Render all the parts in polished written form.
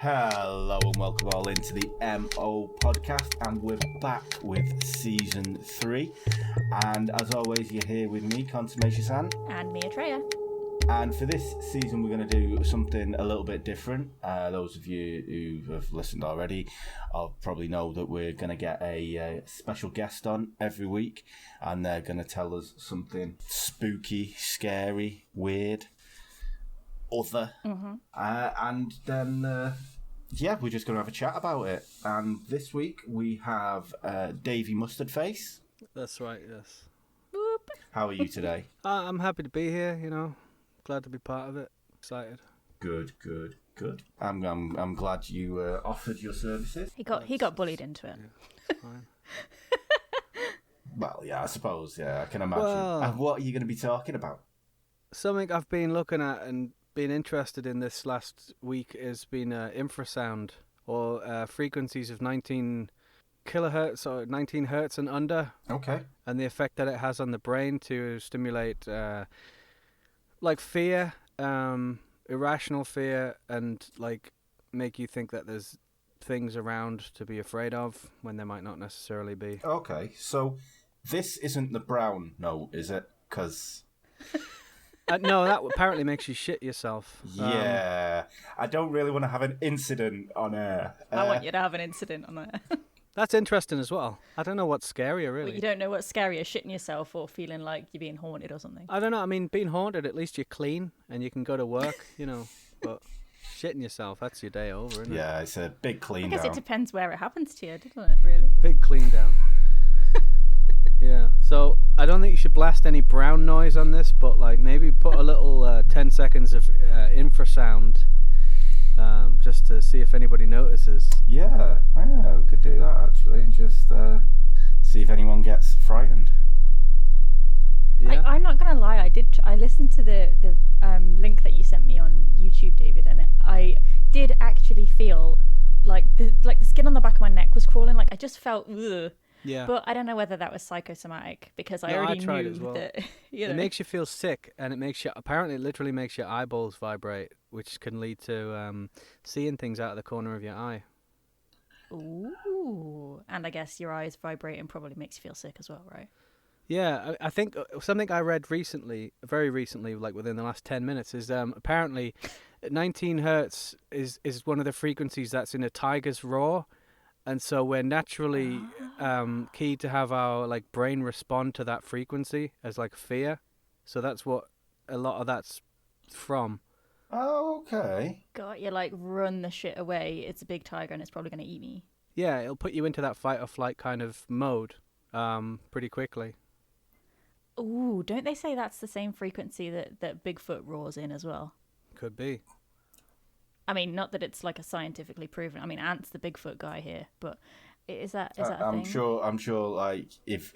Hello and welcome all into the MO podcast, and we're back with season 3. And as always, you're here with me, Consummation, and me, Atreya. And for this season, we're going to do something a little bit different. Those of you who have listened already probably know that we're going to get a special guest on every week, and they're going to tell us something spooky, scary, weird, other. And then, we're just going to have a chat about it. And this week, we have Davey Mustardface. That's right, yes. Whoop. How are you today? I'm happy to be here, Glad to be part of it. Excited. Good. I'm glad you offered your services. He got bullied into it. Yeah, fine. Well, yeah, I suppose. Yeah, I can imagine. Well, what are you going to be talking about? Something I've been looking at and been interested in this last week has been infrasound, or frequencies of 19 kilohertz or 19 hertz and under. Okay. And the effect that it has on the brain to stimulate like fear, irrational fear, and like make you think that there's things around to be afraid of when there might not necessarily be. Okay, so this isn't the brown note, is it? Because... no, that apparently makes you shit yourself. Yeah, I don't really want to have an incident on air. I want you to have an incident on air. That's interesting as well. I don't know what's scarier, really. Well, you don't know what's scarier, shitting yourself or feeling like you're being haunted or something. I don't know. I mean, being haunted, at least you're clean and you can go to work, But shitting yourself, that's your day over, isn't it? Yeah, it's a big clean down. I guess it depends where it happens to you, doesn't it, really? Big clean down. Yeah. So I don't think you should blast any brown noise on this, but like maybe put a little 10 seconds of infrasound. Just to see if anybody notices. Yeah, we could do that actually, and just see if anyone gets frightened. Yeah. I'm not gonna lie. I listened to the link that you sent me on YouTube, David, and I did actually feel like the skin on the back of my neck was crawling. Like I just felt ugh. Yeah. But I don't know whether that was psychosomatic because I already tried knew as well. that. It makes you feel sick, and it literally makes your eyeballs vibrate, which can lead to seeing things out of the corner of your eye. Ooh, and I guess your eyes vibrating probably makes you feel sick as well, right? Yeah, I think something I read very recently, like within the last 10 minutes, is apparently 19 hertz is one of the frequencies that's in a tiger's roar. And so we're naturally keyed to have our like brain respond to that frequency as like fear. So that's what a lot of that's from. Oh, okay. God, you like run the shit away. It's a big tiger and it's probably going to eat me. Yeah, it'll put you into that fight or flight kind of mode pretty quickly. Ooh, don't they say that's the same frequency that Bigfoot roars in as well? Could be. I mean, not that it's like a scientifically proven. I mean, Ant's the Bigfoot guy here, but is that a I'm thing? I'm sure. Like if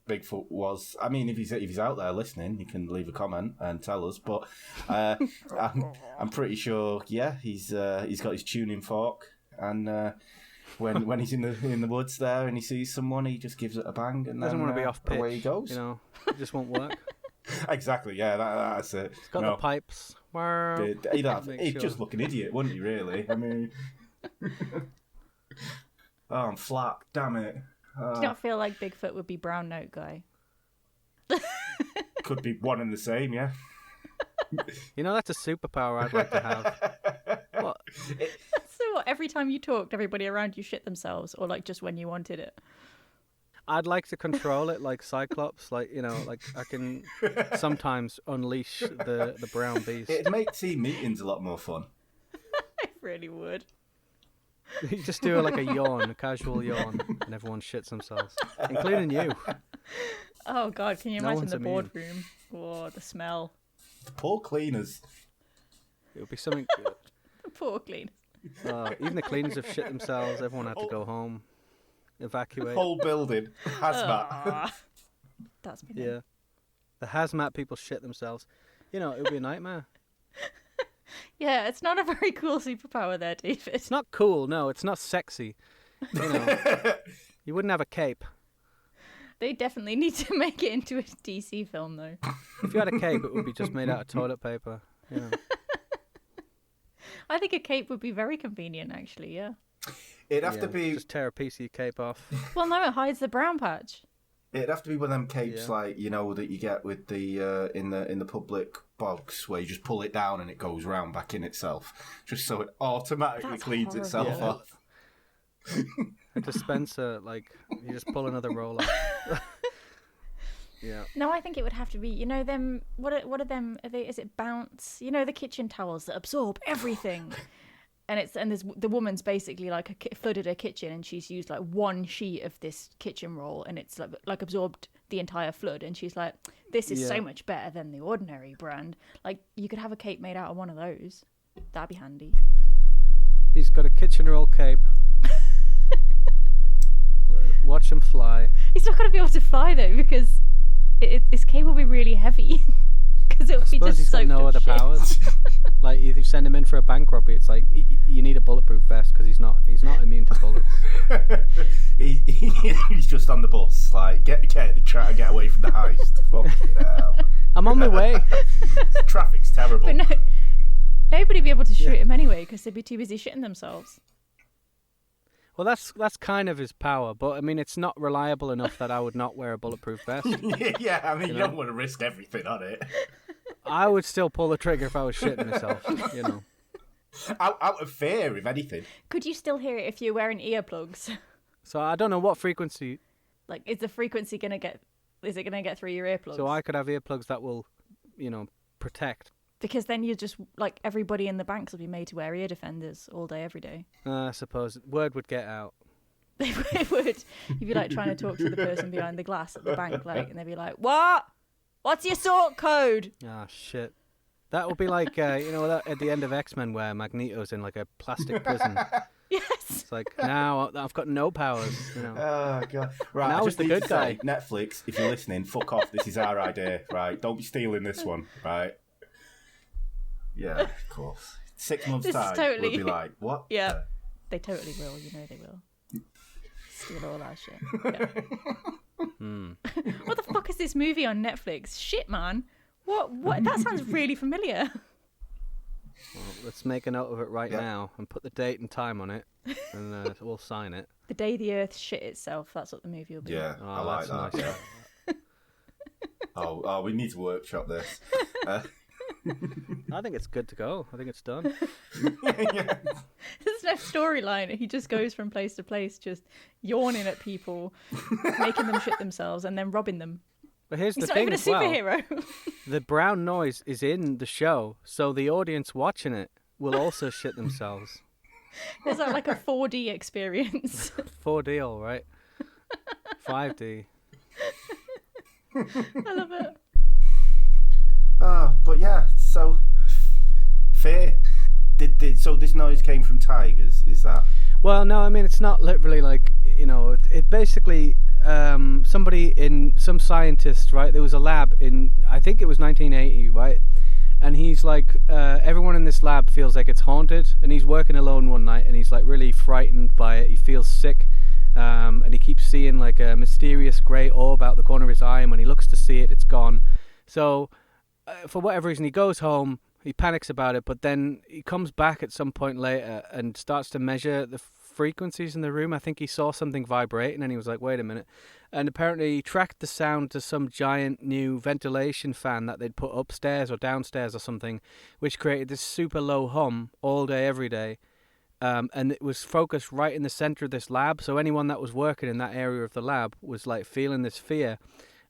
Bigfoot was, I mean, if he's out there listening, he can leave a comment and tell us. But I'm pretty sure. Yeah, he's got his tuning fork, and when he's in the woods there and he sees someone, he just gives it a bang and doesn't then want to be off pitch. Away he goes. It just won't work. Exactly. Yeah, that's it. It's got the pipes. He'd just look an idiot, wouldn't he? Really? I mean, I'm flat. Damn it. Do you not feel like Bigfoot would be brown note guy? Could be one and the same, yeah. That's a superpower I'd like to have. What? So what, every time you talked, everybody around you shit themselves, or like just when you wanted it? I'd like to control it like Cyclops, like I can sometimes unleash the brown beast. It'd make team meetings a lot more fun. I really would. You just do like a yawn, a casual yawn, and everyone shits themselves, including you. Oh God, can you No imagine one's the immune. boardroom? Oh, the smell. The poor cleaners. It would be something. The poor clean. Even the cleaners have shit themselves. Everyone had to go home, evacuate. Whole building hazmat. That's been Yeah, the hazmat people shit themselves. It would be a nightmare. Yeah, it's not a very cool superpower there, David. It's not cool. No, it's not sexy. You wouldn't have a cape. They definitely need to make it into a DC film, though. If you had a cape, it would be just made out of toilet paper. I think a cape would be very convenient, actually. Yeah. It'd have to be. Just tear a piece of your cape off. Well, no, it hides the brown patch. It'd have to be one of them capes like that you get with the in the public bogs where you just pull it down and it goes round back in itself, just so it automatically cleans itself off. A dispenser, like you just pull another roll off. Yeah. No, I think it would have to be, them. What are them? Are they? Is it Bounce? The kitchen towels that absorb everything. And there's the woman's basically like flooded her kitchen, and she's used like one sheet of this kitchen roll, and it's like absorbed the entire flood. And she's like, "This is so much better than the ordinary brand. Like you could have a cape made out of one of those. That'd be handy." He's got a kitchen roll cape. Watch him fly. He's not going to be able to fly though, because this cape will be really heavy. Because it'll be just he's got soaked no up other shit. powers. Like if you send him in for a bank robbery, it's like you need a bulletproof vest because he's not immune to bullets. He's just on the bus, like try to get away from the heist. Fucking hell. I'm on my way. Traffic's terrible. But no, nobody'd be able to shoot him anyway because they'd be too busy shitting themselves. Well, that's kind of his power, but I mean, it's not reliable enough that I would not wear a bulletproof vest. Yeah, I mean, you don't want to risk everything on it. I would still pull the trigger if I was shitting myself, Out of fear, if anything. Could you still hear it if you're wearing earplugs? So I don't know what frequency. Like, is the frequency gonna get? Is it gonna get through your earplugs? So I could have earplugs that will, protect. Because then you just like everybody in the banks will be made to wear ear defenders all day, every day. I suppose word would get out. It would. You'd be like trying to talk to the person behind the glass at the bank, like, and they'd be like, "What? What's your sort code?" Ah, shit. That would be like, that at the end of X-Men where Magneto's in like a plastic prison. Yes. It's like, now I've got no powers. Oh, God. Right, now I it's just the need good to guy. say, Netflix, if you're listening, fuck off. This is our idea, right? Don't be stealing this one, right? Yeah, of course. 6 months' This is time, totally- we'll be like, what? Yeah. They totally will. They will. Steal all our shit. Yeah. What the fuck is this movie on Netflix? Shit, man. What? That sounds really familiar. Well, let's make a note of it right now and put the date and time on it, and we'll sign it. The Day the Earth Shit Itself. That's what the movie will be. Yeah, Oh, I like that. that's nice. Yeah. Oh, we need to workshop this. I think it's good to go. I think it's done. Yeah. There's no storyline. He just goes from place to place, just yawning at people, making them shit themselves, and then robbing them. But here's He's the not thing even a as well. superhero. The brown noise is in the show, so the audience watching it will also shit themselves. There's like a 4D experience. 4D, all right. 5D. I love it. But yeah, so fair. So this noise came from tigers, is that? Well, no, I mean, it's not literally like, it basically, some scientist, right, there was a lab in, I think it was 1980, right, and he's like, everyone in this lab feels like it's haunted, and he's working alone one night, and he's like really frightened by it, he feels sick, and he keeps seeing like a mysterious grey orb out the corner of his eye, and when he looks to see it, it's gone. So, for whatever reason, he goes home, he panics about it, but then he comes back at some point later and starts to measure the frequencies in the room. I think he saw something vibrating and he was like, wait a minute. And apparently he tracked the sound to some giant new ventilation fan that they'd put upstairs or downstairs or something, which created this super low hum all day, every day. And it was focused right in the center of this lab. So anyone that was working in that area of the lab was like feeling this fear.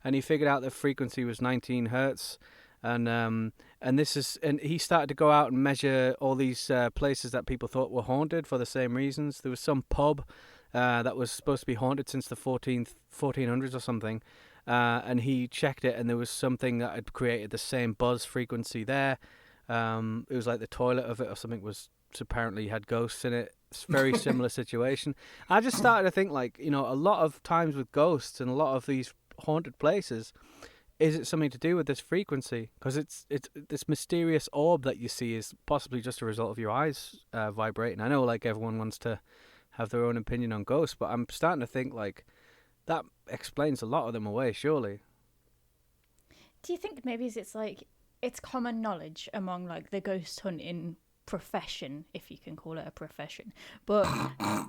And he figured out the frequency was 19 hertz. And he started to go out and measure all these places that people thought were haunted for the same reasons. There was some pub that was supposed to be haunted since the 1400s or something, and he checked it, and there was something that had created the same buzz frequency there. It was like the toilet of it or something was apparently had ghosts in it. It's a very similar situation. I just started to think, like, a lot of times with ghosts and a lot of these haunted places, is it something to do with this frequency? Because it's this mysterious orb that you see is possibly just a result of your eyes vibrating. I know, like, everyone wants to have their own opinion on ghosts, but I'm starting to think, like, that explains a lot of them away, surely. Do you think maybe it's like it's common knowledge among like the ghost hunting profession, if you can call it a profession, but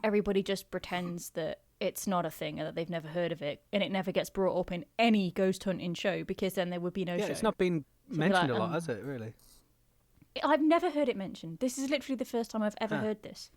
everybody just pretends that it's not a thing and that they've never heard of it, and it never gets brought up in any ghost hunting show, because then there would be no show. It's not been mentioned a lot, has it, really? I've never heard it mentioned. This is literally the first time I've ever heard this.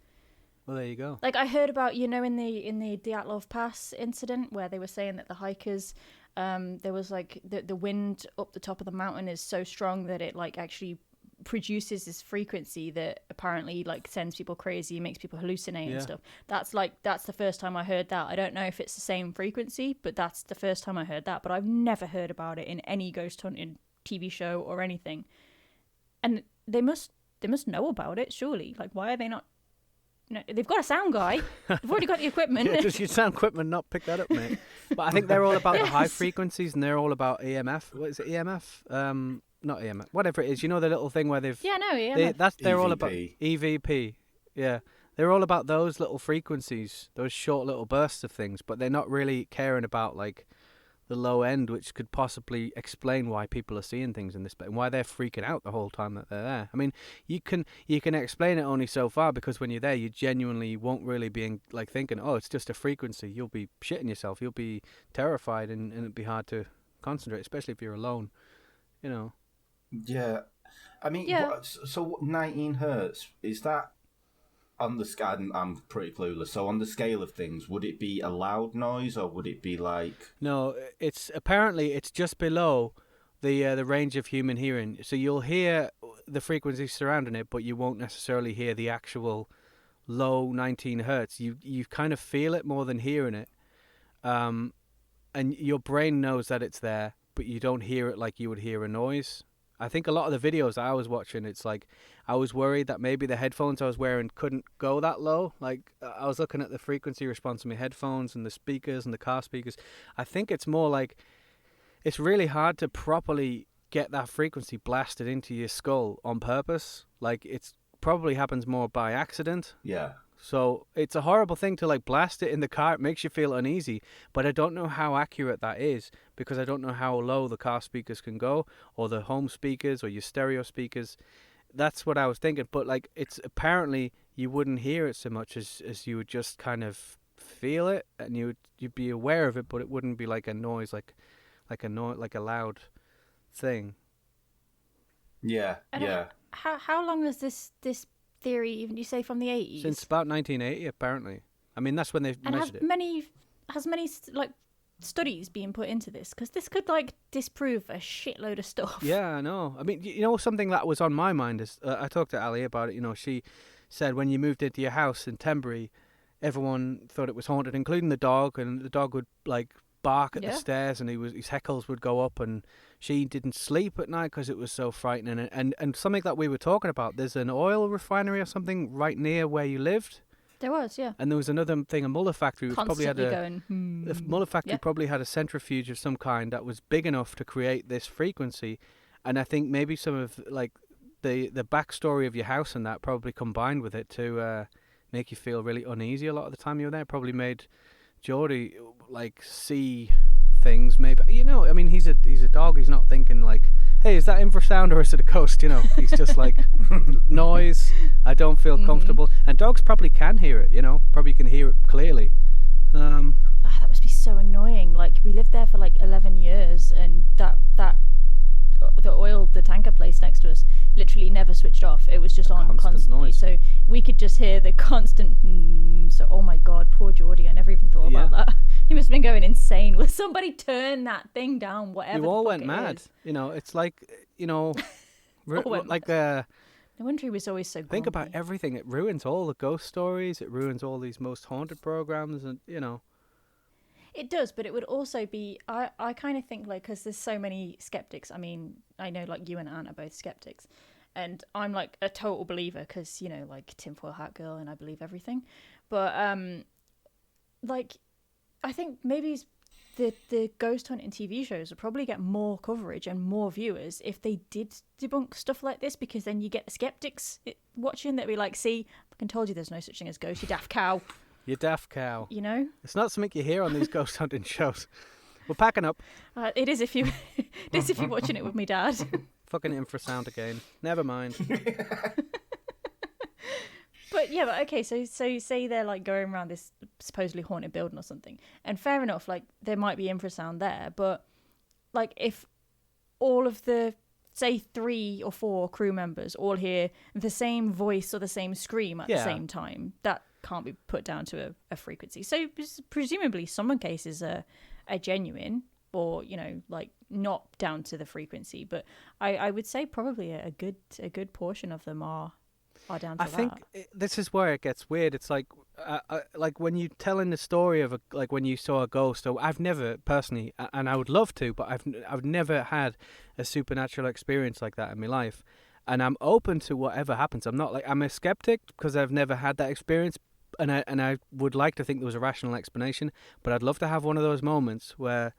Well, there you go. Like, I heard about, in the Dyatlov Pass incident, where they were saying that the hikers, there was like the wind up the top of the mountain is so strong that it like actually produces this frequency that apparently like sends people crazy, makes people hallucinate and stuff. That's the first time I heard that. I don't know if it's the same frequency, but that's the first time I heard that. But I've never heard about it in any ghost hunting TV show or anything. And they must know about it, surely. Like, why are they not? No, they've got a sound guy. They've already got the equipment. Yeah, does your sound equipment not pick that up, mate? But I think they're all about the high frequencies, and they're all about EMF. What is it, EMF? Not EMF. Whatever it is. You know the little thing where they've... Yeah, no, EMF. They're EVP. all about... EVP. Yeah. They're all about those little frequencies, those short little bursts of things, but they're not really caring about, like, the low end, which could possibly explain why people are seeing things in this, and why they're freaking out the whole time that they're there. I mean, you can explain it only so far, because when you're there, you genuinely won't really be thinking, oh, it's just a frequency. You'll be shitting yourself. You'll be terrified, and it'd be hard to concentrate, especially if you're alone. You know. Yeah, I mean, so 19 hertz, is that on the scale? I'm pretty clueless. So on the scale of things, would it be a loud noise, or would it be like? No, it's just below the range of human hearing. So you'll hear the frequencies surrounding it, but you won't necessarily hear the actual low 19 hertz. You kind of feel it more than hearing it, and your brain knows that it's there, but you don't hear it like you would hear a noise. I think a lot of the videos I was watching, it's like I was worried that maybe the headphones I was wearing couldn't go that low. Like, I was looking at the frequency response of my headphones and the speakers and the car speakers. I think it's more like it's really hard to properly get that frequency blasted into your skull on purpose. Like, it's probably happens more by accident. Yeah. So it's a horrible thing to like blast it in the car. It makes you feel uneasy, but I don't know how accurate that is, because I don't know how low the car speakers can go, or the home speakers, or your stereo speakers. That's what I was thinking. But like, it's apparently you wouldn't hear it so much as you would just kind of feel it, and you'd be aware of it, but it wouldn't be like a noise, like a loud thing. Yeah, yeah. How long has this theory, even you say from the 80s? Since about 1980, apparently. I mean, that's when they measured it. Has many like studies being put into this? Because this could like disprove a shitload of stuff. Yeah, I know. I mean, you know, something that was on my mind is I talked to Ali about it. You know, she said when you moved into your house in Tenbury, everyone thought it was haunted, including the dog, and the dog would like bark at the stairs, and his heckles would go up, and she didn't sleep at night because it was so frightening. And something that we were talking about, there's an oil refinery or something right near where you lived. There was, yeah. And there was another thing, a Muller factory, which probably had going, the Muller factory probably had a centrifuge of some kind that was big enough to create this frequency. And I think maybe some of like the backstory of your house and that probably combined with it to make you feel really uneasy a lot of the time you were there. Probably made Geordie like see things. Maybe, you know, I mean, he's a dog. He's not thinking like, hey, is that infrasound or is it a ghost? You know, he's just like noise. I don't feel comfortable. And dogs probably can hear it. You know, probably can hear it clearly. That must be so annoying. Like, we lived there for like 11 years, and that the tanker place next to us literally never switched off. It was just on constantly noise. So we could just hear the constant so oh my god, poor Geordie, I never even thought about that. He must have been going insane. Will somebody turn that thing down, whatever? You all went mad. You know, it's like, you know, like no wonder he was always so grumpy. Think about everything. It ruins all the ghost stories. It ruins all these most haunted programs, and you know. It does, but it would also be, I kind of think, like, because there's so many skeptics. I mean, I know, like, you and Anne are both skeptics. And I'm, like, a total believer because, you know, like, tinfoil hat girl, and I believe everything. But, like, I think maybe the ghost hunting TV shows would probably get more coverage and more viewers if they did debunk stuff like this, because then you get the skeptics watching that be like, see, I fucking told you there's no such thing as ghosts, you daft cow. You daft cow. You know? It's not something you hear on these ghost hunting shows. We're packing up. It is if you're watching it with me dad. Fucking infrasound again. Never mind. But yeah, but okay, so you say they're like going around this supposedly haunted building or something, and fair enough, like there might be infrasound there, but like if all of the say 3 or 4 crew members all hear the same voice or the same scream at the same time, that can't be put down to a frequency. So presumably some cases are genuine, or like not down to the frequency, but I would say probably a good portion of them are down to that. I think this is where it gets weird. It's like when you telling the story of like when you saw a ghost. Or I've never personally, and I would love to, but I've never had a supernatural experience like that in my life, and I'm open to whatever happens. I'm a skeptic because I've never had that experience, and I would like to think there was a rational explanation, but I'd love to have one of those moments where,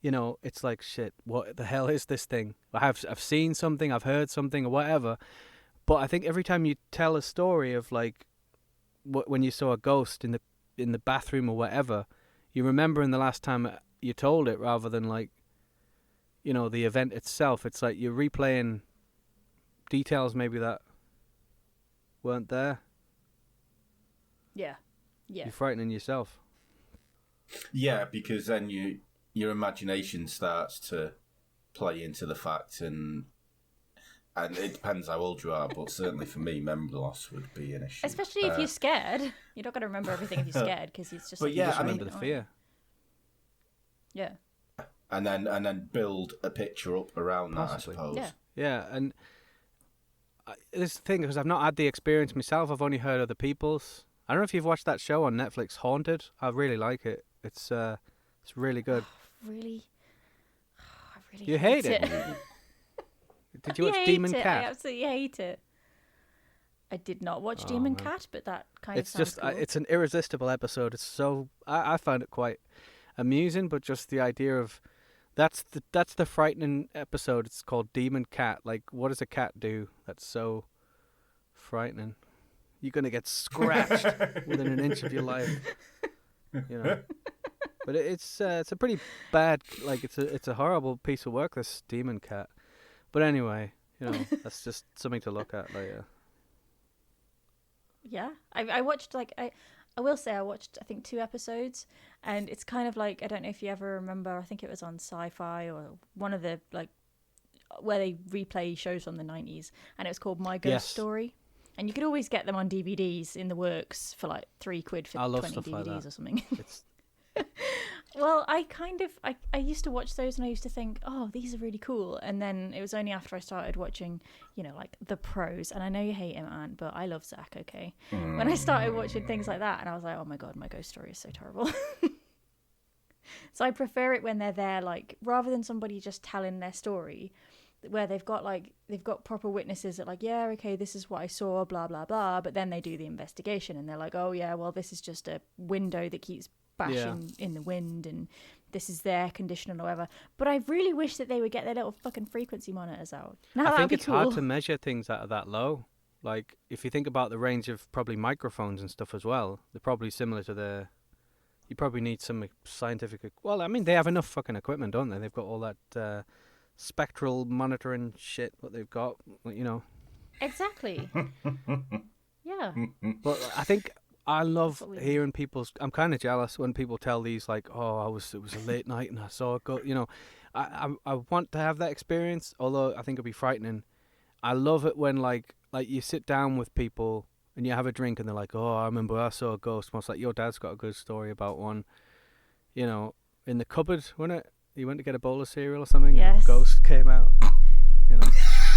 it's like, shit, what the hell is this thing? I've seen something, I've heard something, or whatever. But I think every time you tell a story of like when you saw a ghost in the bathroom or whatever, you remembering the last time you told it rather than like, the event itself. It's like you're replaying details maybe that weren't there. Yeah. You're frightening yourself. Yeah, because then your imagination starts to play into the fact, and it depends how old you are, but certainly for me, memory loss would be an issue. Especially if you're scared. You're not going to remember everything if you're scared, because it's just... But yeah, I mean... remember the fear. Yeah. And then build a picture up around Possibly. That, I suppose. Yeah, and this is the thing, because I've not had the experience myself, I've only heard other people's. I don't know if you've watched that show on Netflix, Haunted. I really like it. It's really good. Really? I really You hate it? Did you watch Demon Cat? I absolutely hate it. I did not watch Demon Cat, but that kind of sounds cool. It's an irresistible episode. It's so... I found it quite amusing, but just the idea of... That's the frightening episode. It's called Demon Cat. Like, what does a cat do that's so frightening? You're going to get scratched within an inch of your life. But it's a pretty bad... Like, it's a horrible piece of work, this Demon Cat. But anyway, that's just something to look at later. Yeah, I watched I will say I watched I think 2 episodes, and it's kind of like, I don't know if you ever remember, I think it was on Sci-Fi or one of the like where they replay shows from the 90s, and it was called My Ghost Story, and you could always get them on DVDs in the works for like £3 for 20 DVDs like or something. Well, I used to watch those and I used to think, oh, these are really cool. And then it was only after I started watching, like The Pros. And I know you hate him, Ant, but I love Zach, okay? When I started watching things like that, and I was like, oh my God, My Ghost Story is so terrible. So I prefer it when they're there, like, rather than somebody just telling their story, where they've got proper witnesses that like, yeah, okay, this is what I saw, blah, blah, blah. But then they do the investigation and they're like, oh yeah, well, this is just a window that keeps bashing in the wind, and this is the air conditioning or whatever. But I really wish that they would get their little fucking frequency monitors out. I think it's hard to measure things that are that low. Like, if you think about the range of probably microphones and stuff as well, they're probably similar to you probably need some scientific... Well, I mean, they have enough fucking equipment, don't they? They've got all that spectral monitoring shit, what they've got, Exactly. Yeah. But I think... I love hearing people's... I'm kind of jealous when people tell these, like, oh, it was a late night and I saw it go... I want to have that experience, although I think it'd be frightening. I love it when, like you sit down with people and you have a drink and they're like, oh, I remember I saw a ghost once. Like, your dad's got a good story about one, in the cupboard, wasn't it? He went to get a bowl of cereal or something, and a ghost came out,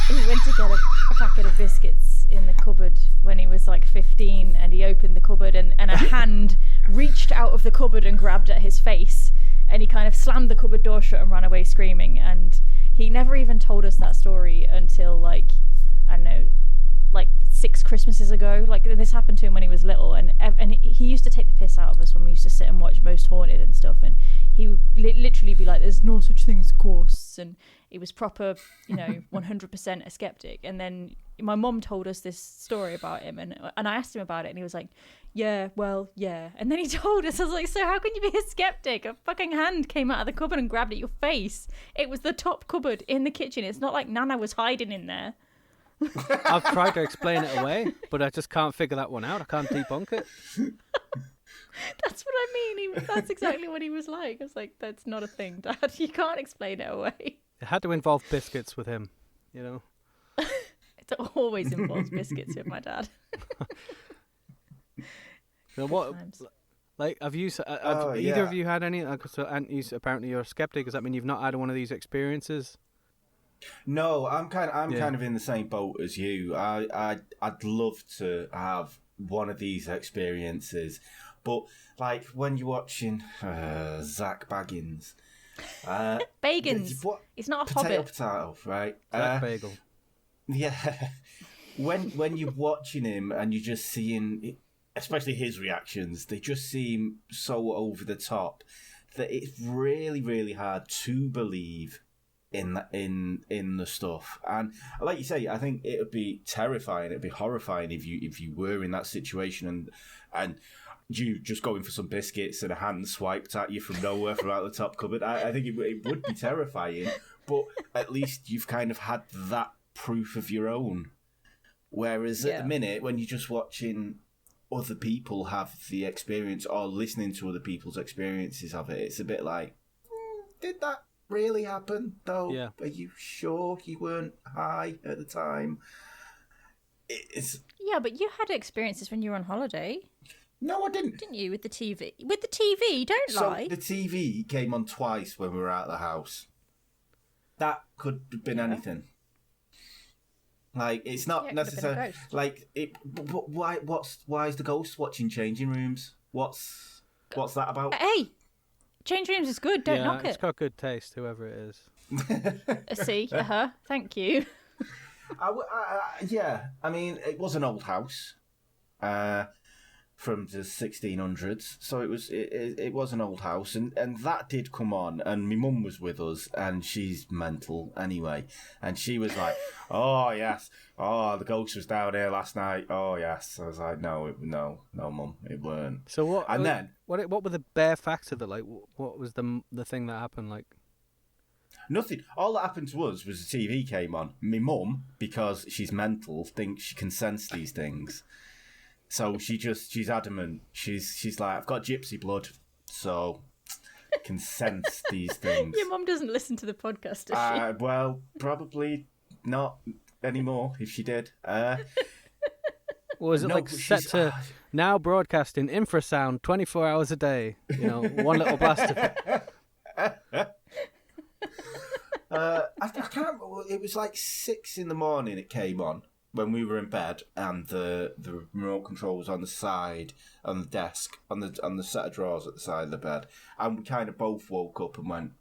He went to get a packet of biscuits in the cupboard when he was like 15, and he opened the cupboard and a hand reached out of the cupboard and grabbed at his face, and he kind of slammed the cupboard door shut and ran away screaming. And he never even told us that story until like, I don't know, like 6 Christmases ago. Like, this happened to him when he was little, and he used to take the piss out of us when we used to sit and watch Most Haunted and stuff, and he would literally be like, there's no such thing as ghosts, and he was proper 100% a skeptic. And then my mum told us this story about him, and I asked him about it, and he was like, yeah, well, yeah. And then he told us, I was like, so how can you be a skeptic? A fucking hand came out of the cupboard and grabbed at your face. It was the top cupboard in the kitchen. It's not like Nana was hiding in there. I've tried to explain it away, but I just can't figure that one out. I can't debunk it. That's what I mean. That's exactly what he was like. I was like, that's not a thing, Dad. You can't explain it away. It had to involve biscuits with him, you know. It always involves biscuits with my dad. So what? Times. Like, have you? Either of you had any? So, and apparently you're a skeptic. Does that mean you've not had one of these experiences? No, I'm kind of in the same boat as you. I'd love to have one of these experiences, but like when you're watching Zach Baggins, Bagans. He's not a hobbit. Potato, right? Zach Bagel. Yeah. When you're watching him and you're just seeing, especially his reactions, they just seem so over the top that it's really, really hard to believe in the stuff. And like you say, I think it would be terrifying, it'd be horrifying if you were in that situation and you just going for some biscuits and a hand swiped at you from nowhere from out the top cupboard. I think it would be terrifying, but at least you've kind of had that proof of your own. Whereas at the minute, when you're just watching other people have the experience or listening to other people's experiences of it, it's a bit like, did that really happen though? Yeah. Are you sure you weren't high at the time? Yeah, but you had experiences when you were on holiday. No, I didn't. Didn't you, with the TV? With the TV, don't lie. So the TV came on twice when we were out of the house. That could have been anything. Like, it's not necessarily like it. But why? Why is the ghost watching changing rooms? What's that about? Hey, change rooms is good. Don't knock it. It's got good taste, whoever it is. See, thank you. Yeah, I mean, it was an old house, from the 1600s, so it was an old house, and that did come on, and my mum was with us, and she's mental anyway, and she was like, oh yes, oh, the ghost was down here last night, oh yes. I was like, no mum, it weren't. So what? And then what were the bare facts of it? Like, what was the thing that happened? Like, nothing. All that happened to us was the TV came on. My mum, because she's mental, thinks she can sense these things. So she's adamant. She's like, I've got gypsy blood, so I can sense these things. Your mum doesn't listen to the podcast, does she? Well, probably not anymore. If she did, was it set to now broadcasting infrasound 24 hours a day? You know, one little blast of it. I can't. It was like 6 a.m. it came on when we were in bed, and the remote control was on the side, on the desk, on the set of drawers at the side of the bed, and we kind of both woke up and went,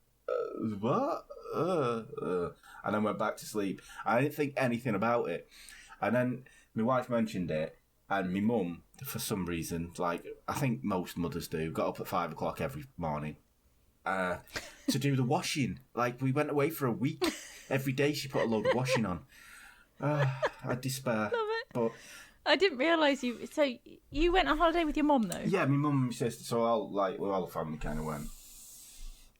what? And then went back to sleep. I didn't think anything about it, and then my wife mentioned it, and my mum, for some reason, like I think most mothers do, got up at 5 o'clock every morning to do the washing. Like, we went away for a week. Every day she put a load of washing on. I despair. Love it. But I didn't realise you. So you went on holiday with your mum, though? yeah, my mum and my sister. So all the family kind of went.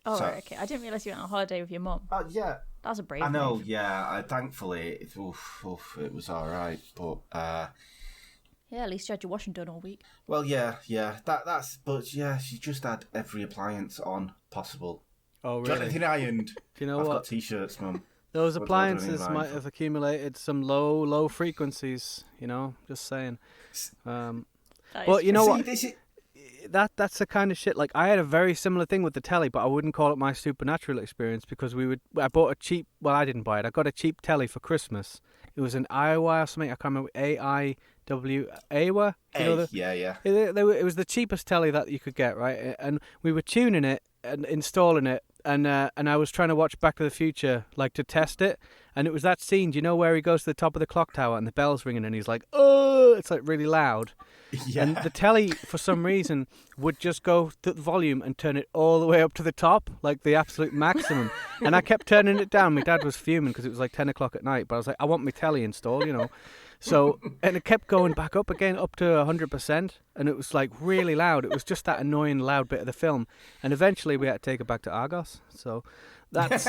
Oh, right, okay. I didn't realise you went on holiday with your mum. Yeah. That's a brave I know. move. Yeah. Thankfully, it was all right. But yeah, at least you had your washing done all week. well, yeah. That's. But yeah, she just had every appliance on possible. Oh, Do you want really? anything ironed? Do you know I've what? got t-shirts, mum. Those What appliances do I need might have accumulated some low frequencies. You know, just saying. That Well, is you know true. what? This is, That's the kind of shit. Like, I had a very similar thing with the telly, but I wouldn't call it my supernatural experience because I bought a cheap. Well, I didn't buy it. I got a cheap telly for Christmas. It was an Iowa or something. I can't remember. Iowa. yeah. It was the cheapest telly that you could get, right? And we were tuning it and installing it, and I was trying to watch Back to the Future, like, to test it. And it was that scene, do you know, where he goes to the top of the clock tower and the bell's ringing and he's like, oh, it's like really loud. Yeah. And the telly, for some reason, would just go to the volume and turn it all the way up to the top, like the absolute maximum. And I kept turning it down. My dad was fuming because it was like 10 o'clock at night. But I was like, I want my telly installed, you know. So, and it kept going back up again, up to 100%. And it was like really loud. It was just that annoying loud bit of the film. And eventually we had to take it back to Argos. So that's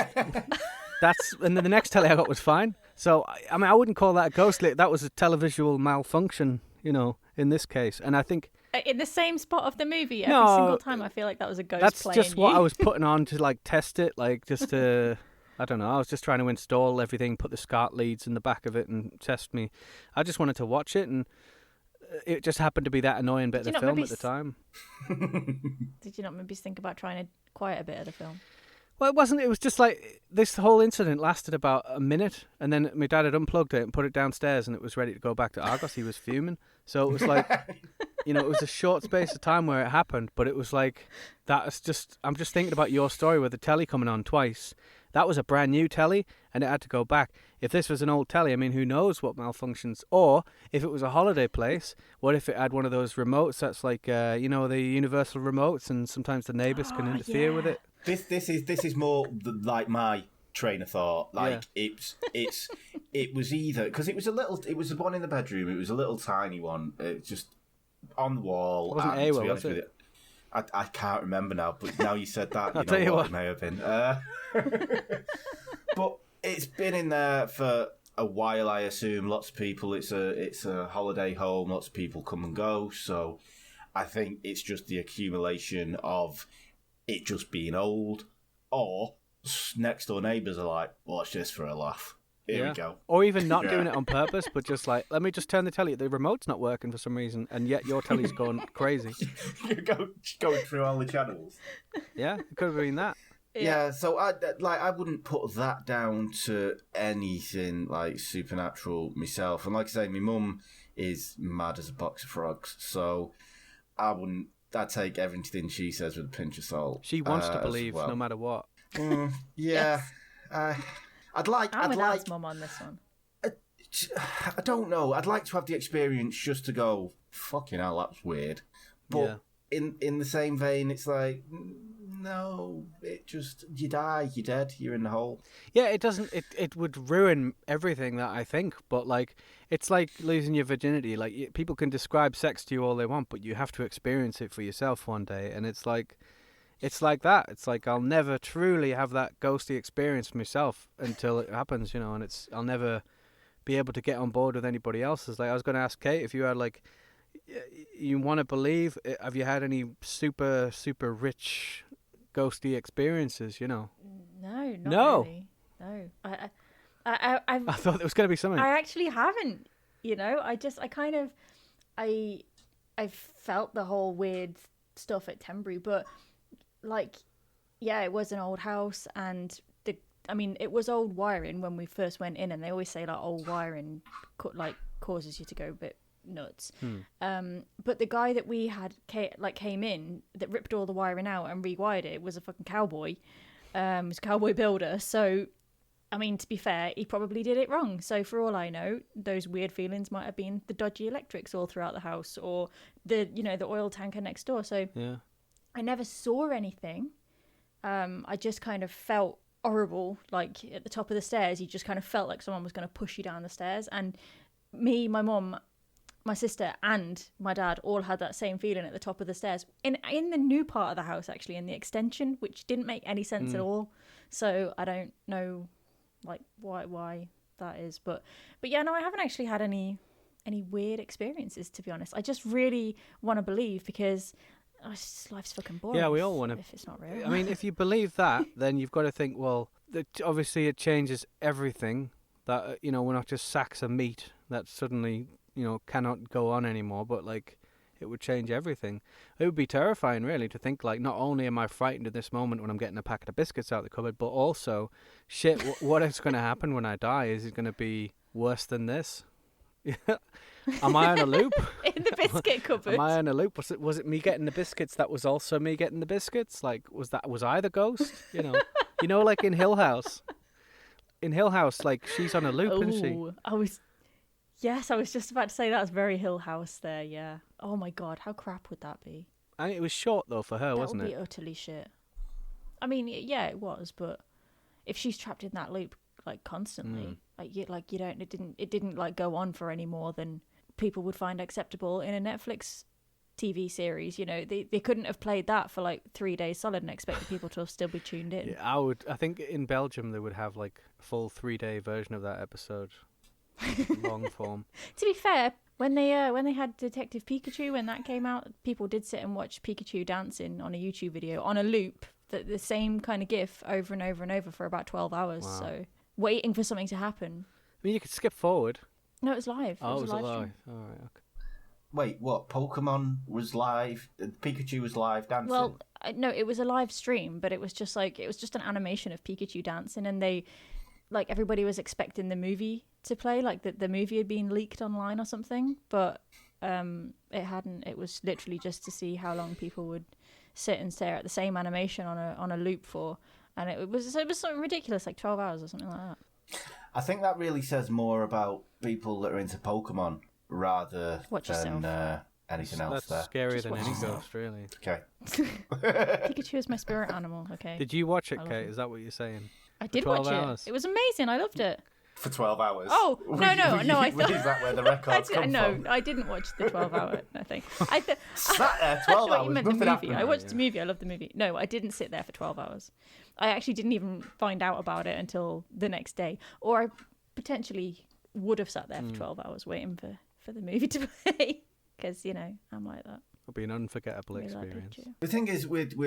and then the next telly I got was fine. So I mean, I wouldn't call that a ghost. That was a televisual malfunction, in this case. And I think in the same spot of the movie every No, single time. I feel like that was a ghost that's playing just what you. I was putting on to like test it, like just to. I don't know. I was just trying to install everything, put the SCART leads in the back of it, and test me. I just wanted to watch it, and it just happened to be that annoying bit of the film at the time. Did you not maybe think about trying to quiet a bit of the film? Well, it wasn't. It was just like this whole incident lasted about a minute, and then my dad had unplugged it and put it downstairs, and it was ready to go back to Argos. He was fuming. So it was like, it was a short space of time where it happened, but it was like, that's just, I'm just thinking about your story with the telly coming on twice. That was a brand new telly, and it had to go back. If this was an old telly, I mean, who knows what malfunctions? Or if it was a holiday place, what if it had one of those remotes that's like, the universal remotes, and sometimes the neighbours can interfere with it. This is more like my train of thought. Like it was either because it was the one in the bedroom. It was a little tiny one. It just on the wall. It wasn't AWOL, was it? I can't remember now, but now you said that, I'll tell you what it may have been. But it's been in there for a while, I assume. Lots of people. It's a holiday home. Lots of people come and go. So I think it's just the accumulation of it just being old, or next door neighbours are like, watch this for a laugh. Here we go. Or even not doing it on purpose, but just like, let me just turn the telly. The remote's not working for some reason, and yet your telly's going crazy. You're going through all the channels. Yeah, it could have been that. Yeah, so I wouldn't put that down to anything like supernatural myself. And like I say, my mum is mad as a box of frogs, so I'd take everything she says with a pinch of salt. She wants to believe no matter what. Yeah. Yes. I'd like Dad's mum on this one. I don't know. I'd like to have the experience just to go, fucking hell, that's weird. But in the same vein, it's like, no, it just, you die, you're dead, you're in the hole. Yeah, it doesn't, it would ruin everything that I think, but like, it's like losing your virginity. Like, people can describe sex to you all they want, but you have to experience it for yourself one day, and it's like that. It's like, I'll never truly have that ghosty experience myself until it happens, and I'll never be able to get on board with anybody else's. Like, I was going to ask Kate if you had, like, you want to believe, have you had any super, super rich ghosty experiences, No, not really. No. I thought there was going to be something. I actually haven't, I felt the whole weird stuff at Tenbury, but like, yeah, it was an old house, and it was old wiring when we first went in, and they always say like old wiring causes you to go a bit nuts. But the guy that we had came in that ripped all the wiring out and rewired it was a fucking cowboy. Was a cowboy builder. So, I mean, to be fair, he probably did it wrong. So for all I know, those weird feelings might have been the dodgy electrics all throughout the house, or the oil tanker next door. So yeah. I never saw anything. I just kind of felt horrible. Like at the top of the stairs, you just kind of felt like someone was going to push you down the stairs. And me, my mum, my sister, and my dad all had that same feeling at the top of the stairs. In the new part of the house, actually, in the extension, which didn't make any sense at all. So I don't know, like why that is. But yeah, no, I haven't actually had any weird experiences, to be honest. I just really want to believe, because life's fucking boring. Yeah, we all want to. If it's not real. I mean, if you believe that, then you've got to think, well, obviously it changes everything. That, we're not just sacks of meat that suddenly, cannot go on anymore, but like, it would change everything. It would be terrifying, really, to think like, not only am I frightened at this moment when I'm getting a packet of biscuits out of the cupboard, but also, shit, what is going to happen when I die? Is it going to be worse than this? Am I on a loop? In the biscuit cupboard? Am I on a loop? Was it me getting the biscuits that was also me getting the biscuits? Like, was I the ghost? Like in Hill House. In Hill House, like, she's on a loop, isn't she? I was just about to say that's very Hill House there, yeah. Oh my God, how crap would that be? I mean, it was short, though, for her, wasn't it? That would be utterly shit. I mean, yeah, it was, but if she's trapped in that loop, like, constantly, it didn't like go on for any more than people would find acceptable in a Netflix TV series. You know, they couldn't have played that for like 3 days solid and expected people to still be tuned in. Yeah, I think in Belgium they would have like a full 3-day version of that episode, long form. To be fair, when they had Detective Pikachu, when that came out, people did sit and watch Pikachu dancing on a YouTube video on a loop, the same kind of GIF over and over and over for about 12 hours. Wow. So waiting for something to happen. I mean, you could skip forward. No, it was live. Oh, it was a live live. stream. All right, okay. Wait, what? Pokemon was live? Pikachu was live dancing? Well, no, it was a live stream, but it was just an animation of Pikachu dancing, and everybody was expecting the movie to play, like the movie had been leaked online or something, but it hadn't. It was literally just to see how long people would sit and stare at the same animation on a loop for, and it was something ridiculous, like 12 hours or something like that. I think that really says more about people that are into Pokemon rather than anything else That's there. scarier Just than watch any yourself. ghost, really. Okay. Pikachu is my spirit animal. Okay. Did you watch it, I love Kate? it. Is that what you're saying? I did 12 watch hours? it. It was amazing. I loved it. For 12 hours? Oh, no. I thought... Is that where the records come no, from? I didn't watch the 12-hour thing. Sat there 12 I thought hours, you meant the nothing movie. happened. I watched the movie. I loved the movie. No, I didn't sit there for 12 hours. I actually didn't even find out about it until the next day. Or I potentially would have sat there for 12 hours waiting for the movie to play. Because, I'm like that. It'll be an unforgettable Really like experience. Pikachu. The thing is with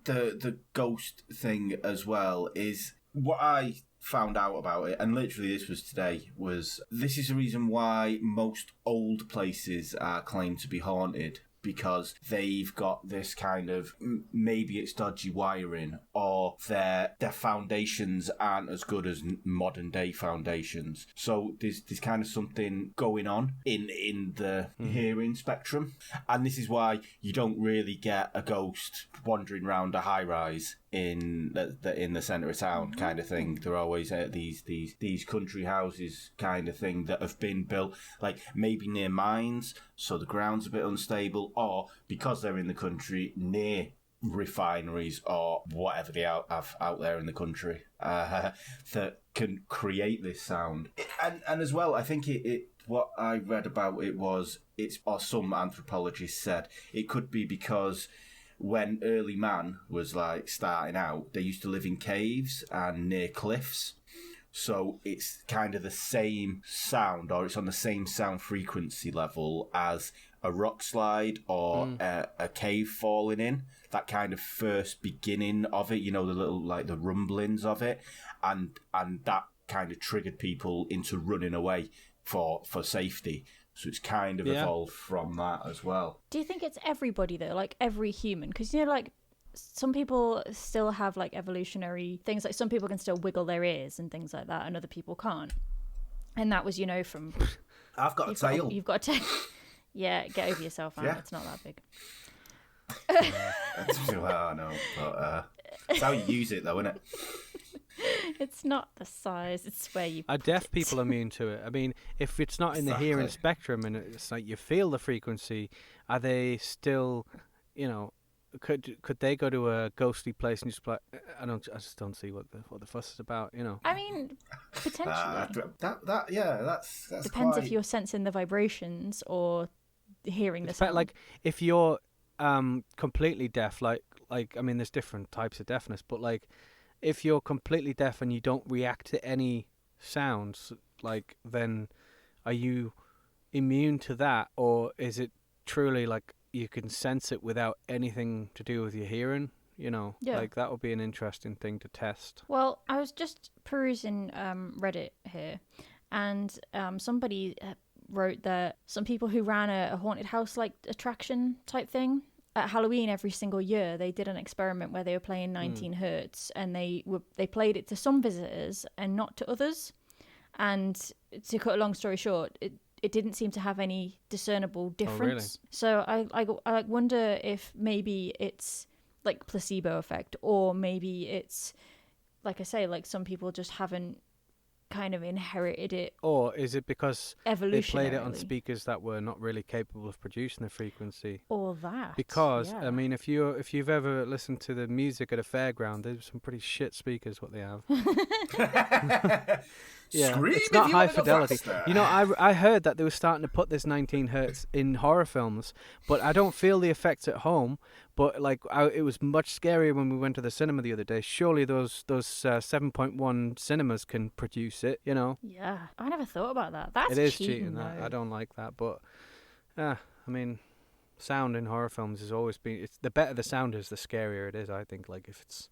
the ghost thing as well is what I found out about it, and literally this was today, was this is the reason why most old places are claimed to be haunted, because they've got this kind of, maybe it's dodgy wiring, or their foundations aren't as good as modern day foundations. So there's kind of something going on in the hearing spectrum, and this is why you don't really get a ghost wandering around a high rise in the centre of town kind of thing. They're always at these country houses kind of thing that have been built like maybe near mines, so the ground's a bit unstable, or because they're in the country near refineries or whatever they have out there in the country that can create this sound. And as well, I think it what I read about it was or some anthropologists said it could be because when early man was like starting out, they used to live in caves and near cliffs. So it's kind of the same sound, or it's on the same sound frequency level as a rock slide or a cave falling in. That kind of first beginning of it, the little, like the rumblings of it. And that kind of triggered people into running away for safety. So it's kind of evolved from that as well. Do you think it's everybody, though? Like, every human? Because, some people still have, like, evolutionary things. Like, some people can still wiggle their ears and things like that, and other people can't. And that was, from... I've got a tail. You've got a tail. Yeah, get over yourself, Anne. Yeah. It's not that big. I know, but it's how you use it, though, isn't it? It's not the size, it's where you... Are deaf people immune to it? I mean, if it's not in the hearing spectrum and it's like you feel the frequency, are they still, could they go to a ghostly place and just be like, I just don't see what the fuss is about, I mean, potentially. That's Depends quite... if you're sensing the vibrations or hearing the sound. Like, if you're completely deaf, like I mean, there's different types of deafness, but like, if you're completely deaf and you don't react to any sounds, like, then are you immune to that, or is it truly like you can sense it without anything to do with your hearing? Yeah. Like, that would be an interesting thing to test. Well, I was just perusing Reddit here, and somebody wrote that some people who ran a haunted house like attraction type thing at Halloween every single year, they did an experiment where they were playing 19 hertz, and they played it to some visitors and not to others. And to cut a long story short, it didn't seem to have any discernible difference. So I wonder if maybe it's like placebo effect, or maybe it's, like I say, like some people just haven't kind of inherited it Or is it because they played it on evolutionarily. speakers that were not really capable of producing the frequency? Or that. Because yeah. I mean, if you've ever listened to the music at a fairground, there's some pretty shit speakers what they have. Yeah, Scream it's if not you high wanna go fidelity. faster. You know, I heard that they were starting to put this 19 hertz in horror films, but I don't feel the effects at home. But like, it was much scarier when we went to the cinema the other day. Surely those 7.1 cinemas can produce it. You know, Yeah. I never thought about that. That's it is cheating, That though. I don't like that, but I mean, sound in horror films has always been. It's the better the sound is, the scarier it is. I think. Like if it's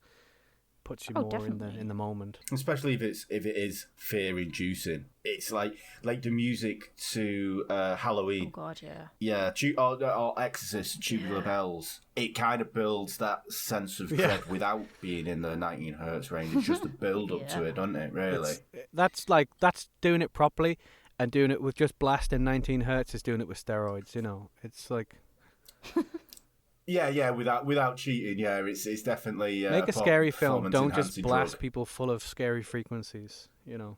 puts you more definitely. in the moment. Especially if it is fear inducing. It's like the music to Oh Halloween. god, yeah. Yeah, or Exorcist, Tubular Bells. It kind of builds that sense of dread without being in the 19 hertz range. It's just a build up to it, doesn't it? Really. That's doing it properly, and doing it with just blasting 19 hertz is doing it with steroids. You know, it's like. Yeah, without cheating. Yeah, it's definitely Make a scary film. Don't just performance-enhancing blast drug people full of scary frequencies. You know.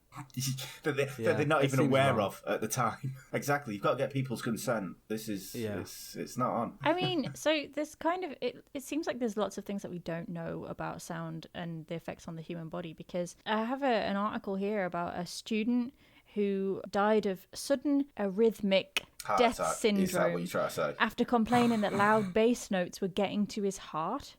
that they're not it even seems aware wrong. of at the time. Exactly, you've got to get people's consent. This is it's not on. I mean, so this kind of it seems like there's lots of things that we don't know about sound and the effects on the human body, because I have an article here about a student who died of sudden arrhythmic Heart death attack. syndrome Is that what you're trying to say? after complaining that loud bass notes were getting to his heart.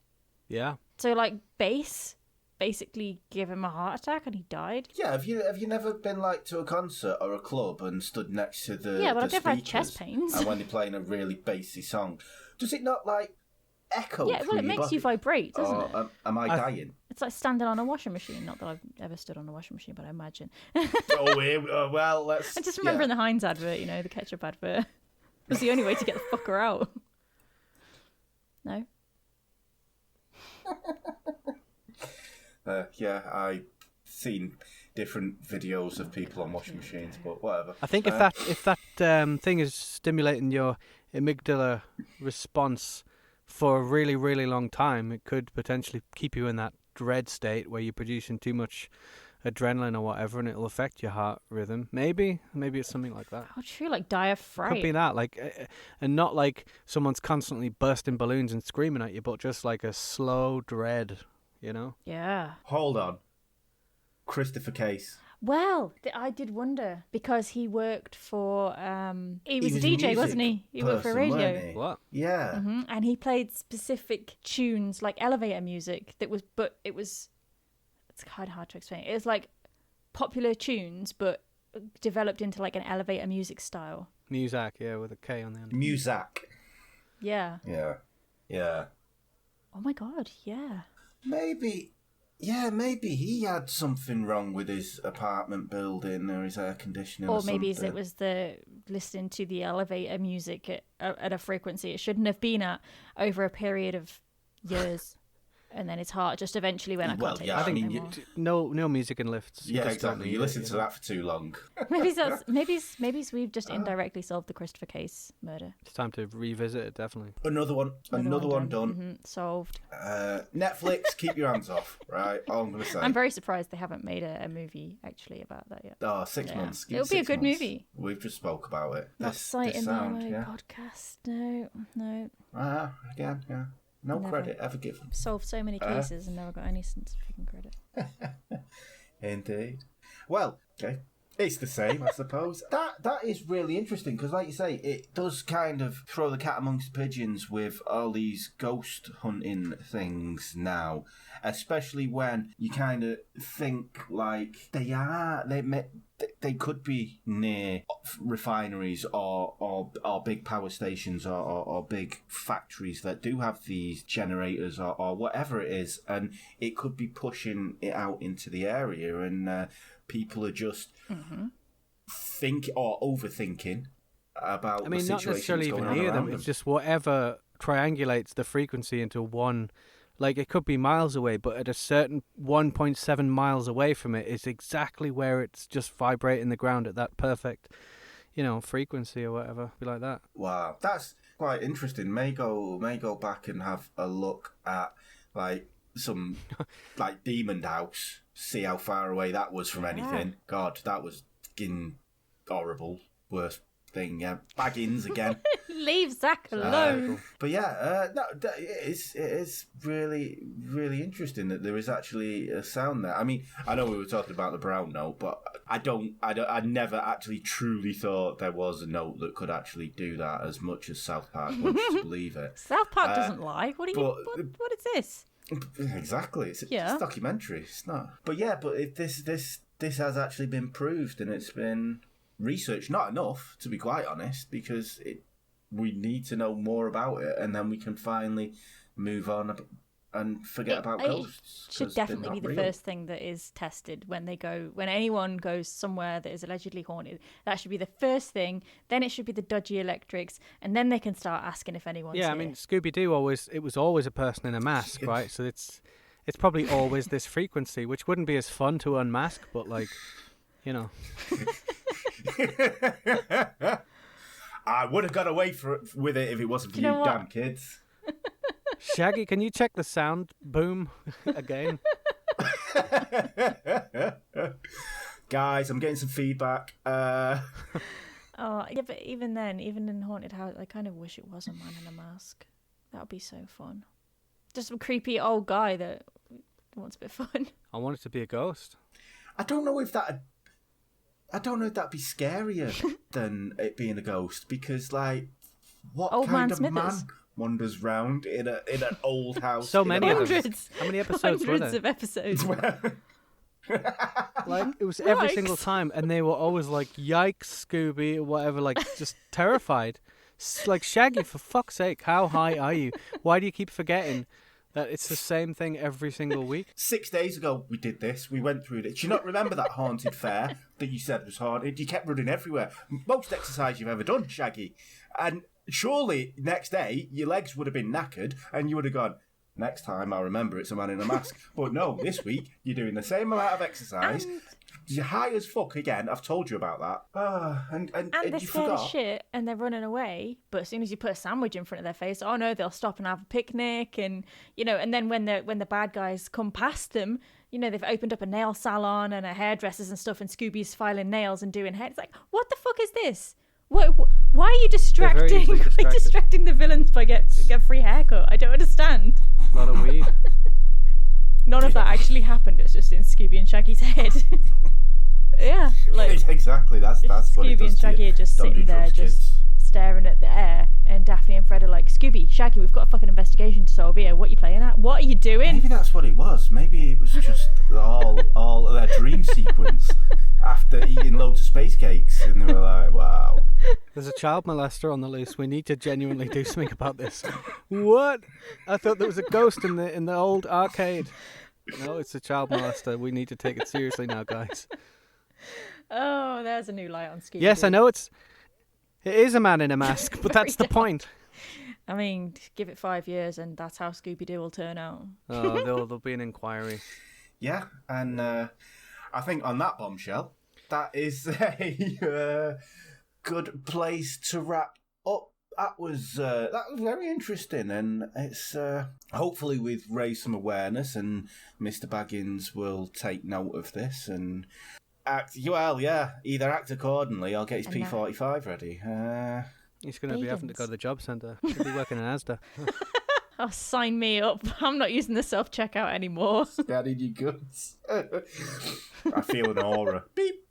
Yeah. So like bass basically gave him a heart attack and he died. Yeah, have you never been like to a concert or a club and stood next to the Yeah, but the I've never had speakers, chest pains. and when they're playing a really bassy song, does it not like echo? Yeah, well, through it your makes you body? vibrate, doesn't Or, it? am I dying? It's like standing on a washing machine. Not that I've ever stood on a washing machine, but I imagine. Well, let's. I just remember in the Heinz advert, the ketchup advert. It was the only way to get the fucker out. No? Yeah, I've seen different videos of people on washing machines, but whatever. I think if that thing is stimulating your amygdala response for a really, really long time, it could potentially keep you in that dread state where you're producing too much adrenaline or whatever, and it'll affect your heart rhythm. Maybe it's something like that. Oh, true, like die of fright. Could be that, and not like someone's constantly bursting balloons and screaming at you, but just like a slow dread, you know? Yeah. Hold on, Christopher Case. Well, I did wonder, because he worked for he was a was a DJ, music wasn't he? He worked for person, radio. weren't he? What? Yeah. And he played specific tunes, like elevator music, it's kind of hard to explain. It was like popular tunes, but developed into like an elevator music style. Muzak, yeah, with a K on the end. Muzak. Yeah. Yeah. Oh my god, yeah. Maybe he had something wrong with his apartment building or his air conditioning, Or maybe something. it was the listening to the elevator music at a frequency it shouldn't have been at over a period of years. And then his heart just eventually went, I can't take yeah, it I mean, anymore. No music in lifts. Yeah, just don't exactly. need You it, listen to know? that for too long. maybe we've just indirectly solved the Christopher Case murder. It's time to revisit it, definitely. Another one done. Solved. Netflix, keep your hands off, right? All I'm going to say. I'm very surprised they haven't made a movie actually about that yet. Oh, 6 months. Give It'll it be a 6 good months. movie. We've just spoke about it. Not This citing sound, my yeah. podcast. No. Again, yeah. No Never. credit ever given. Solved so many cases and never got any sense of fucking credit. Indeed. Well, okay. It's the same, I suppose. That is really interesting because, like you say, it does kind of throw the cat amongst the pigeons with all these ghost hunting things now, especially when you kind of think like they could be near refineries or big power stations or big factories that do have these generators or whatever it is, and it could be pushing it out into the area, and people are just think or overthinking about I mean, the not situation necessarily that's going even on near around them. It's just whatever triangulates the frequency into one. Like, it could be miles away, but at a certain 1.7 miles away from it is exactly where it's just vibrating the ground at that perfect, frequency or whatever. Be like that. Wow, that's quite interesting. May go back and have a look at like some like demon house, see how far away that was from anything. God, that was fucking horrible. Worst thing. Yeah, Baggins again. Leave Zach alone. But yeah, no, it is really, really interesting that there is actually a sound there. I mean, I know we were talking about the brown note, but I never actually truly thought there was a note that could actually do that as much as South Park wants you to believe it. South Park doesn't lie. What is this? Exactly, it's a documentary. It's not. But yeah, but this has actually been proved, and it's been researched. Not enough, to be quite honest, because we need to know more about it, and then we can finally move on and forget about ghosts. Should definitely be the first thing that is tested when anyone goes somewhere that is allegedly haunted. That should be the first thing. Then it should be the dodgy electrics, and then they can start asking if anyone's here. I mean, Scooby-Doo was always a person in a mask, right? So it's probably always this frequency, which wouldn't be as fun to unmask, but like, you know. I would have got away with it if it wasn't for you damn kids. Shaggy, can you check the sound boom again? Guys, I'm getting some feedback. Oh, yeah, but even then, even in Haunted House, I kind of wish it was a man in a mask. That would be so fun. Just a creepy old guy that wants a bit of fun. I want it to be a ghost. I don't know if that'd be scarier than it being a ghost, because like, what old kind man of Smithers man wanders round in an old house? So many of them. Hundreds. How many episodes were there? Hundreds of episodes. Like, it was every single time, and they were always like, "Yikes, Scooby," or whatever, like just terrified. Like, Shaggy, for fuck's sake, how high are you? Why do you keep forgetting that it's the same thing every single week? 6 days ago, we did this. We went through it. Do you not remember that haunted fair that you said was haunted? You kept running everywhere. Most exercise you've ever done, Shaggy. And surely, next day, your legs would have been knackered, and you would have gone, next time I'll remember it's a man in a mask. But no, this week, you're doing the same amount of exercise. You're high as fuck again. I've told you about that. And they're you scared forgot. as shit, and they're running away. But as soon as you put a sandwich in front of their face, oh no, they'll stop and have a picnic, and and then when the bad guys come past them, they've opened up a nail salon and a hairdressers and stuff, and Scooby's filing nails and doing hair. It's like, what the fuck is this? Why are you distracting? Why distracting the villains by get a free haircut? I don't understand. A lot of weed. None of that actually happened. It's just in Scooby and Shaggy's head. Yeah, like exactly. That's what Scooby it does and Shaggy are just sitting there, just staring at the air, and Daphne and Fred are like, "Scooby, Shaggy, we've got a fucking investigation to solve here. What are you playing at? What are you doing?" Maybe that's what it was. Maybe it was just all of their dream sequence after eating loads of space cakes, and they were like, "Wow, there's a child molester on the loose. We need to genuinely do something about this." What? I thought there was a ghost in the old arcade. No, it's a child molester. We need to take it seriously now, guys. Oh, there's a new light on Scooby. Yes, I know it is a man in a mask, but that's the point. I mean, give it 5 years, and that's how Scooby-Doo will turn out. Oh, there'll be an inquiry. Yeah, and I think on that bombshell, that is a good place to wrap up. That was very interesting, and it's hopefully we've raised some awareness, and Mr. Baggins will take note of this and either act accordingly or get his P45 ready. He's going to be having to go to the job centre. He'll be working in Asda. Oh, sign me up. I'm not using the self-checkout anymore. Scanning your goods. I feel an aura. Beep.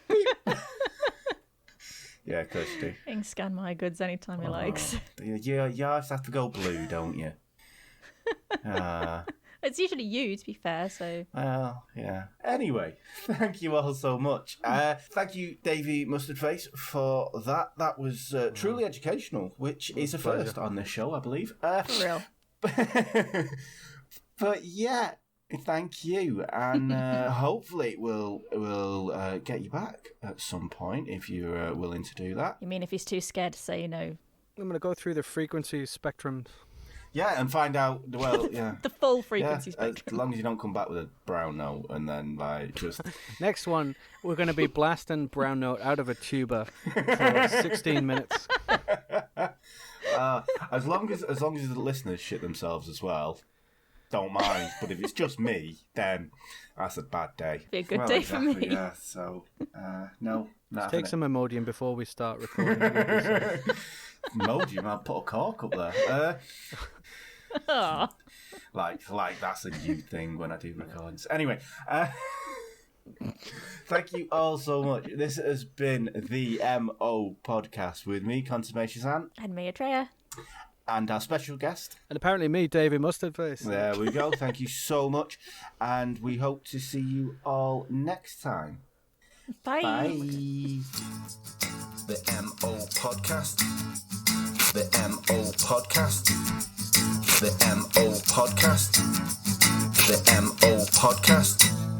Beep. Yeah, of course you do. You can scan my goods anytime he likes. You just have to go blue, don't you? It's usually you, to be fair, so... Well, yeah. Anyway, thank you all so much. Thank you, Davey Mustardface, for that. That was truly educational, which is a first on this show, I believe. For real. But yeah, thank you. And hopefully we'll get you back at some point if you're willing to do that. You mean if he's too scared to say no? I'm going to go through the frequency spectrum. Yeah, and find out, well, yeah. The full frequency spectrum. As long as you don't come back with a brown note and then, like, just... Next one, we're going to be blasting brown note out of a tuba for 16 minutes. As long as the listeners shit themselves as well. don't mind. But if it's just me, then that's a bad day. Be a good day for me. Yeah, so, no. Let's take some Imodium before we start recording. Imodium? I'll put a cork up there. Aw. Like that's a new thing when I do recordings. Anyway, thank you all so much. This has been the MO podcast with me, Consummation Sam. And me, Atreya. And our special guest. And apparently me, Davey Mustardface. There we go. Thank you so much. And we hope to see you all next time. Bye. Bye. The MO podcast. The MO podcast. The MO podcast. The MO podcast.